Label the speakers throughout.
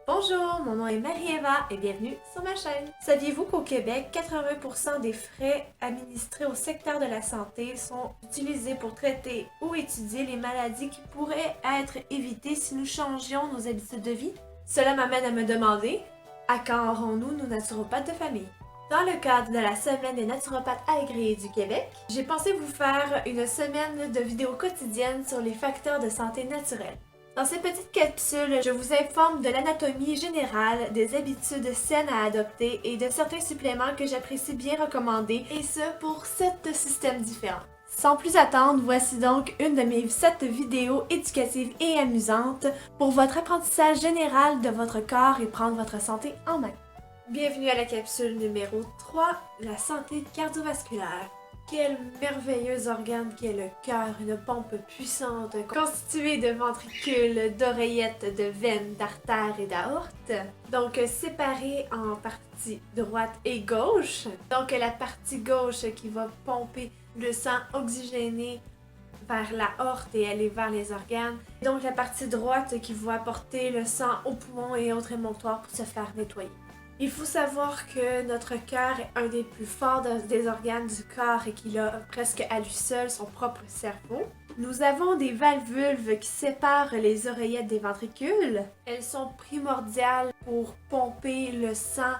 Speaker 1: Bonjour, mon nom est Marie-Eva et bienvenue sur ma chaîne. Saviez-vous qu'au Québec, 80% des frais administrés au secteur de la santé sont utilisés pour traiter ou étudier les maladies qui pourraient être évitées si nous changions nos habitudes de vie? Cela m'amène à me demander, à quand aurons-nous nos naturopathes de famille? Dans le cadre de la semaine des naturopathes agréés du Québec, j'ai pensé vous faire une semaine de vidéos quotidiennes sur les facteurs de santé naturels. Dans ces petites capsules, je vous informe de l'anatomie générale, des habitudes saines à adopter et de certains suppléments que j'apprécie bien recommander, et ce pour 7 systèmes différents. Sans plus attendre, voici donc une de mes 7 vidéos éducatives et amusantes pour votre apprentissage général de votre corps et prendre votre santé en main. Bienvenue à la capsule numéro 3, la santé cardiovasculaire. Quel merveilleux organe qu'est le cœur, une pompe puissante constituée de ventricules, d'oreillettes, de veines, d'artères et d'aortes. Donc séparées en partie droite et gauche. Donc la partie gauche qui va pomper le sang oxygéné vers la aorte et aller vers les organes. Donc la partie droite qui va apporter le sang aux poumons et autres émonctoires pour se faire nettoyer. Il faut savoir que notre cœur est un des plus forts des organes du corps et qu'il a presque à lui seul son propre cerveau. Nous avons des valvules qui séparent les oreillettes des ventricules. Elles sont primordiales pour pomper le sang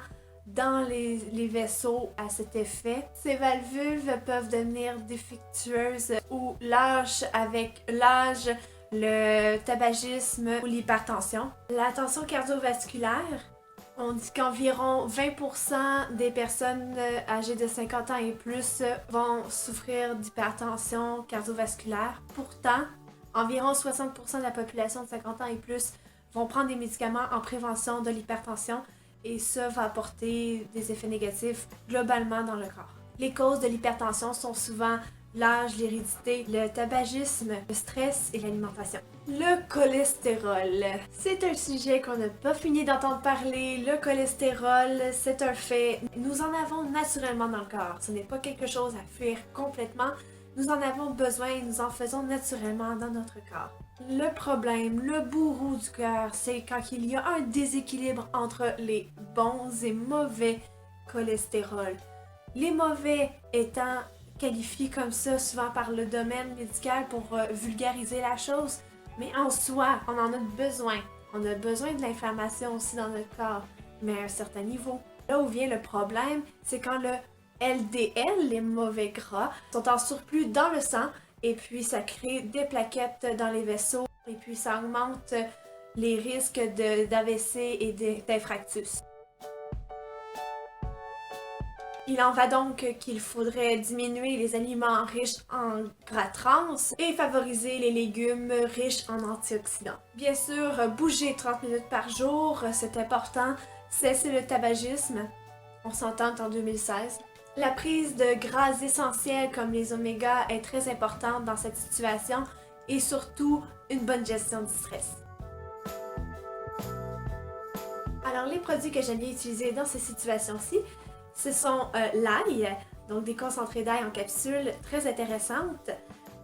Speaker 1: dans les vaisseaux à cet effet. Ces valvules peuvent devenir défectueuses ou lâches avec l'âge, le tabagisme ou l'hypertension. La tension cardiovasculaire. On dit qu'environ 20% des personnes âgées de 50 ans et plus vont souffrir d'hypertension cardiovasculaire. Pourtant, environ 60% de la population de 50 ans et plus vont prendre des médicaments en prévention de l'hypertension et ça va apporter des effets négatifs globalement dans le corps. Les causes de l'hypertension sont souvent l'âge, l'hérédité, le tabagisme, le stress et l'alimentation. Le cholestérol. C'est un sujet qu'on n'a pas fini d'entendre parler. Le cholestérol, c'est un fait. Nous en avons naturellement dans le corps. Ce n'est pas quelque chose à fuir complètement. Nous en avons besoin et nous en faisons naturellement dans notre corps. Le problème, le bourreau du cœur, c'est quand il y a un déséquilibre entre les bons et mauvais cholestérol. Les mauvais étant qualifié comme ça souvent par le domaine médical pour vulgariser la chose, mais en soi, on en a besoin. On a besoin de l'inflammation aussi dans notre corps, mais à un certain niveau. Là où vient le problème, c'est quand le LDL, les mauvais gras, sont en surplus dans le sang, et puis ça crée des plaquettes dans les vaisseaux, et puis ça augmente les risques d'AVC et d'infarctus. Il en va donc qu'il faudrait diminuer les aliments riches en gras trans et favoriser les légumes riches en antioxydants. Bien sûr, bouger 30 minutes par jour, c'est important. Cesser le tabagisme, on s'entend en 2016. La prise de gras essentiels comme les oméga est très importante dans cette situation et surtout une bonne gestion du stress. Alors les produits que j'aime bien utiliser dans ces situations-ci, ce sont l'ail, donc des concentrés d'ail en capsule très intéressantes,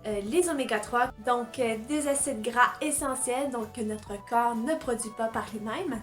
Speaker 1: les oméga 3, donc des acides gras essentiels donc que notre corps ne produit pas par lui-même.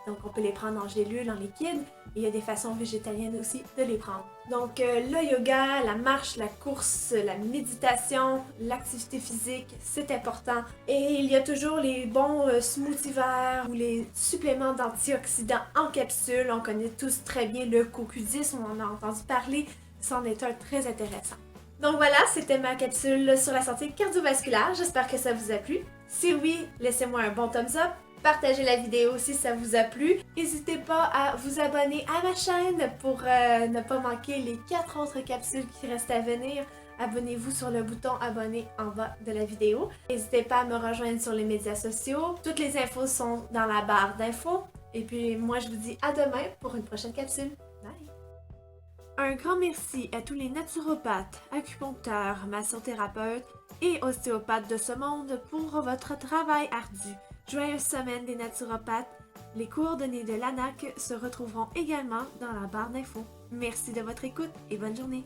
Speaker 1: Donc on peut les prendre en gélule, en liquide, et il y a des façons végétaliennes aussi de les prendre. Donc le yoga, la marche, la course, la méditation, l'activité physique, c'est important. Et il y a toujours les bons smoothies verts ou les suppléments d'antioxydants en capsule. On connaît tous très bien le CoQ10, on en a entendu parler, c'en est un très intéressant. Donc voilà, c'était ma capsule sur la santé cardiovasculaire, j'espère que ça vous a plu. Si oui, laissez-moi un bon thumbs up. Partagez la vidéo si ça vous a plu. N'hésitez pas à vous abonner à ma chaîne pour ne pas manquer les 4 autres capsules qui restent à venir. Abonnez-vous sur le bouton abonner en bas de la vidéo. N'hésitez pas à me rejoindre sur les médias sociaux. Toutes les infos sont dans la barre d'infos. Et puis moi je vous dis à demain pour une prochaine capsule. Bye! Un grand merci à tous les naturopathes, acupuncteurs, massothérapeutes et ostéopathes de ce monde pour votre travail ardu. Joyeuse semaine des naturopathes. Les coordonnées de l'ANAC se retrouveront également dans la barre d'infos. Merci de votre écoute et bonne journée!